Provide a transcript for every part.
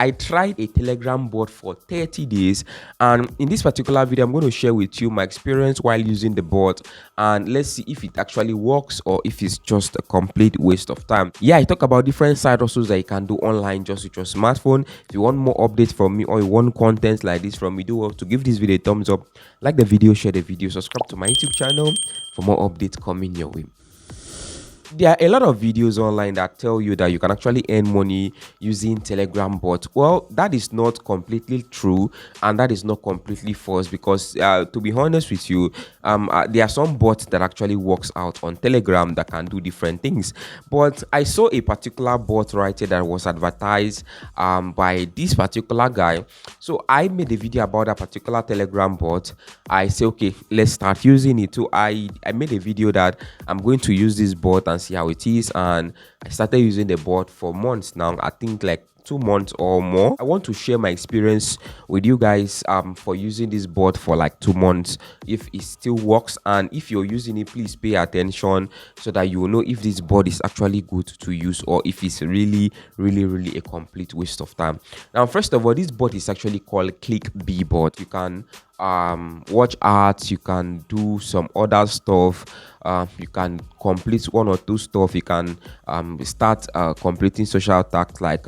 I tried a Telegram bot for 30 days, and in this particular video I'm going to share with you my experience while using the bot, and let's see if it actually works or if it's just a complete waste of time. Yeah, I talk about different side hustles that you can do online just with your smartphone. If you want more updates from me or you want content like this from me, do well to give this video a thumbs up, like the video, share the video, subscribe to my YouTube channel for more updates coming your way. There are a lot of videos online that tell you that you can actually earn money using Telegram bot. Well, that is not completely true, and that is not completely false, because to be honest with you, there are some bots that actually works out on Telegram that can do different things. But I saw a particular bot right here that was advertised by this particular guy. So I made a video about that particular Telegram bot. I say, okay, let's start using it. So I made a video that I'm going to use this bot and see how it is, and I started using the bot for months now. I think like 2 months or more. I want to share my experience with you guys for using this bot for like 2 months, if it still works, and if you're using it, please pay attention so that you will know if this bot is actually good to use or if it's really a complete waste of time. Now, first of all, this bot is actually called ClickB bot. You can watch ads, you can do some other stuff, you can complete 1 or 2 stuff, you can start completing social tasks like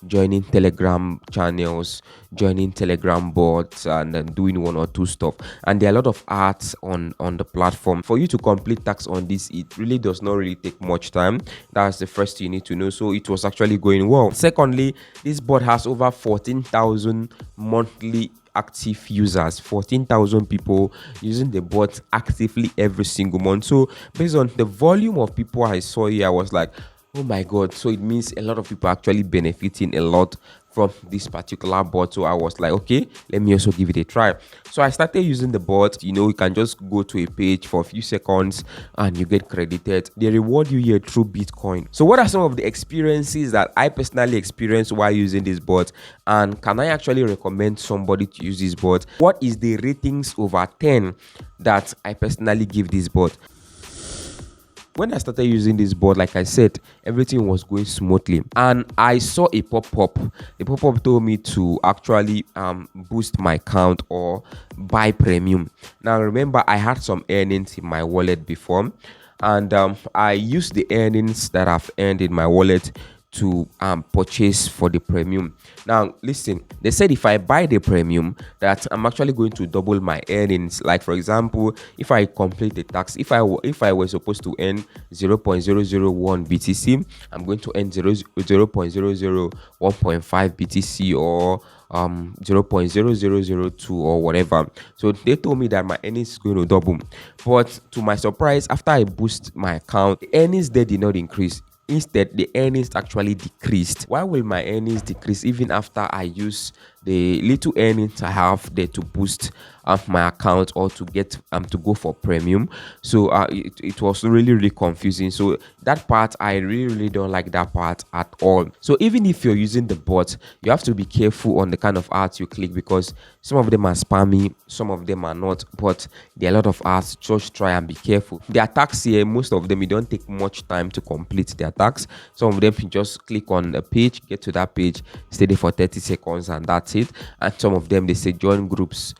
joining Telegram channels, joining Telegram bots, and then doing 1 or 2 stuff. And there are a lot of ads on the platform. For you to complete tasks on this, it really does not really take much time. That's the first thing you need to know. So it was actually going well. Secondly, this bot has over 14,000 monthly active users, 14,000 people using the bot actively every single month. So based on the volume of people I saw here, I was like, oh my god, so it means a lot of people are actually benefiting a lot from this particular bot. So I was like, okay, let me also give it a try. So I started using the bot. You can just go to a page for a few seconds and you get credited. They reward you here through Bitcoin. So what are some of the experiences that I personally experienced while using this bot, and can I actually recommend somebody to use this bot? What is the ratings over 10 that I personally give this bot? When I started using this bot, like I said, everything was going smoothly, and I saw a pop-up. The pop-up told me to actually boost my account or buy premium. Now remember, I had some earnings in my wallet before, and I used the earnings that I've earned in my wallet to purchase for the premium. Now listen, they said if I buy the premium, that I'm actually going to double my earnings. Like for example, if I complete the tax, if I were supposed to earn 0.001 BTC, I'm going to earn 0.001.5 BTC or 0.0002 or whatever. So they told me that my earnings is going to double, but to my surprise, after I boost my account, the earnings there did not increase. Instead, the earnings actually decreased. Why will my earnings decrease even after I use the little earnings I have there to boost my account or to get to go for premium? So it was really confusing. So that part, I really don't like that part at all. So even if you're using the bot, you have to be careful on the kind of ads you click, because some of them are spammy, some of them are not, but there are a lot of ads. Just try and be careful. The attacks here, most of them, you don't take much time to complete the attacks. Some of them, you just click on the page, get to that page, stay there for 30 seconds, and that's it. And some of them, they say join groups,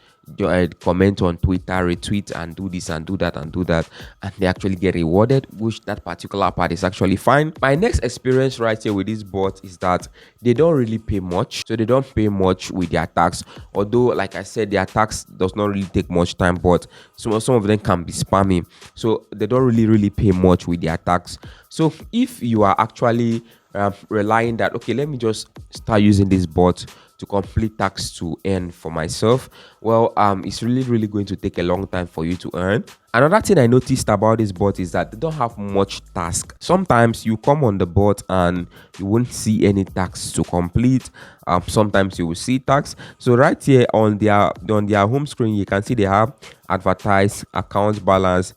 comment on Twitter, retweet, and do this and do that and do that, and they actually get rewarded, which that particular part is actually fine. My next experience right here with this bot is that they don't really pay much. So they don't pay much with their tax, although like I said, their tax does not really take much time, but some of them can be spammy, so they don't really pay much with their tax. So if you are actually relying that, okay, let me just start using this bot to complete tasks to earn for myself, well, it's really going to take a long time for you to earn. Another thing I noticed about this bot is that they don't have much task. Sometimes you come on the bot and you won't see any tasks to complete. Sometimes you will see tasks. So right here on their home screen, you can see they have advertise, account balance,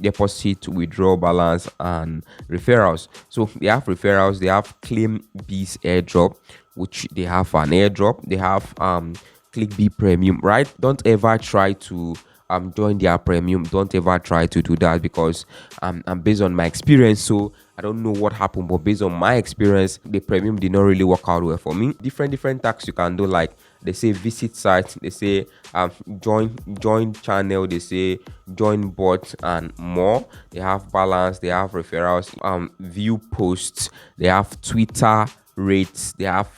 deposit, withdrawal balance, and referrals. So they have referrals, they have claim B's airdrop, which they have an airdrop, they have ClickB premium, right? Don't ever try to join their premium. Don't ever try to do that, because based on my experience, so I don't know what happened, but based on my experience, the premium did not really work out well for me. Different tasks you can do, like they say visit site, they say join channel, they say join bot and more. They have balance, they have referrals, view posts, they have Twitter rates, they have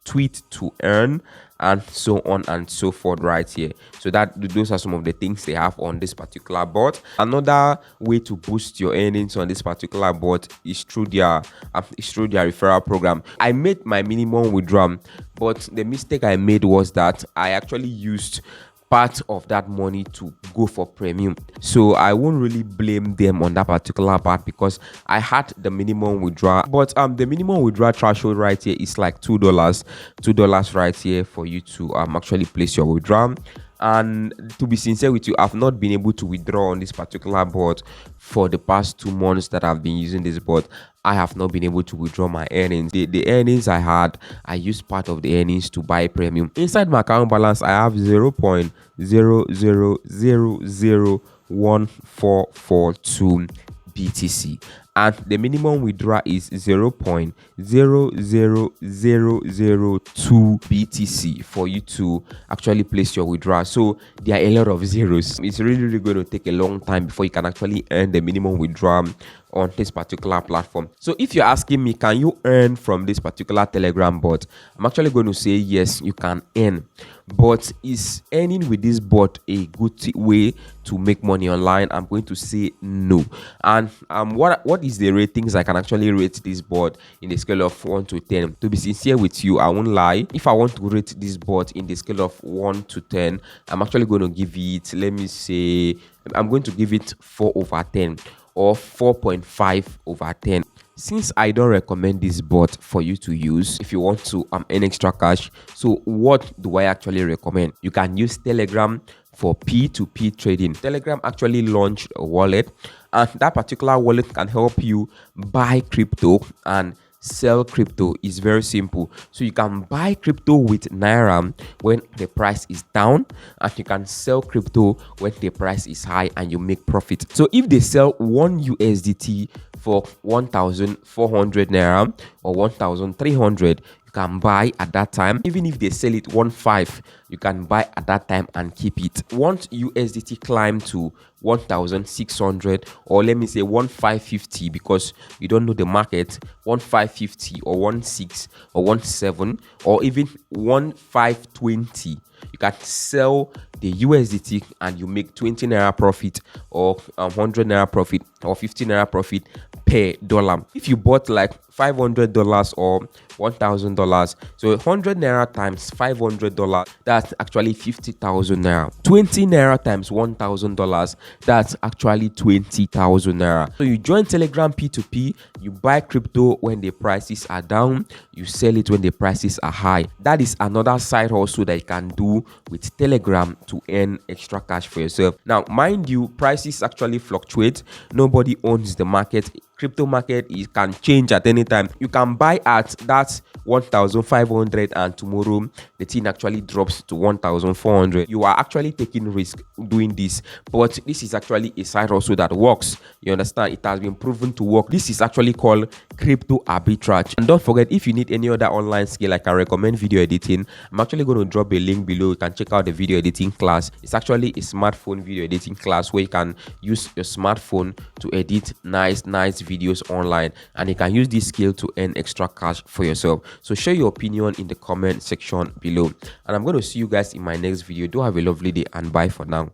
tweet to earn, and so on and so forth right here. So those are some of the things they have on this particular bot. Another way to boost your earnings on this particular bot is through their referral program. I made my minimum withdrawal, but the mistake I made was that I actually used part of that money to go for premium. So I won't really blame them on that particular part, because I had the minimum withdrawal, but the minimum withdrawal threshold right here is like $2 right here for you to actually place your withdrawal. And to be sincere with you, I've not been able to withdraw on this particular bot for the past 2 months that I've been using this bot. I have not been able to withdraw my earnings. The earnings I had, I used part of the earnings to buy premium. Inside my account balance, I have 0.0001442 BTC, and the minimum withdrawal is 0.00002 BTC for you to actually place your withdrawal. So there are a lot of zeros. It's really going to take a long time before you can actually earn the minimum withdrawal on this particular platform. So if you're asking me, can you earn from this particular Telegram bot, I'm actually going to say yes, you can earn. But is earning with this bot a good way to make money online? I'm going to say no. And what is the ratings I can actually rate this bot in the scale of 1 to 10? To be sincere with you, I won't lie. If I want to rate this bot in the scale of 1 to 10, I'm actually going to give it, let me say, I'm going to give it 4 over 10 or 4.5 over 10. Since I don't recommend this bot for you to use if you want to earn extra cash, so what do I actually recommend? You can use Telegram for P2P trading. Telegram actually launched a wallet, and that particular wallet can help you buy crypto and sell crypto. Is very simple. So you can buy crypto with Naira when the price is down, and you can sell crypto when the price is high and you make profit. So if they sell 1 USDT for 1,400 Naira or 1,300, you can buy at that time. Even if they sell it 1.5, you can buy at that time and keep it. Once USDT climb to 1,600, or let me say 1,550, because you don't know the market, 1,550 or 1.6 or 1.7 or even 1,520, you can sell the USDT and you make 20 Naira profit, or 100 Naira profit, or 50 Naira profit per dollar. If you bought like $500 or $1,000, so 100 Naira times $500, that's actually 50,000 Naira. 20 Naira times $1,000, that's actually 20,000 Naira. So you join Telegram P2P, you buy crypto when the prices are down, you sell it when the prices are high. That is another side also that you can do with Telegram to earn extra cash for yourself. Now, mind you, prices actually fluctuate. Nobody owns the market. Crypto market, it can change at any time. You can buy at that 1,500 and tomorrow the thing actually drops to 1,400. You are actually taking risk doing this, but this is actually a site also that works. You understand? It has been proven to work. This is actually called crypto arbitrage. And don't forget, if you need any other online skill, like I recommend video editing, I'm actually going to drop a link below. You can check out the video editing class. It's actually a smartphone video editing class where you can use your smartphone to edit nice videos online, and you can use this skill to earn extra cash for yourself. So share your opinion in the comment section below, and I'm going to see you guys in my next video. Do have a lovely day, and bye for now.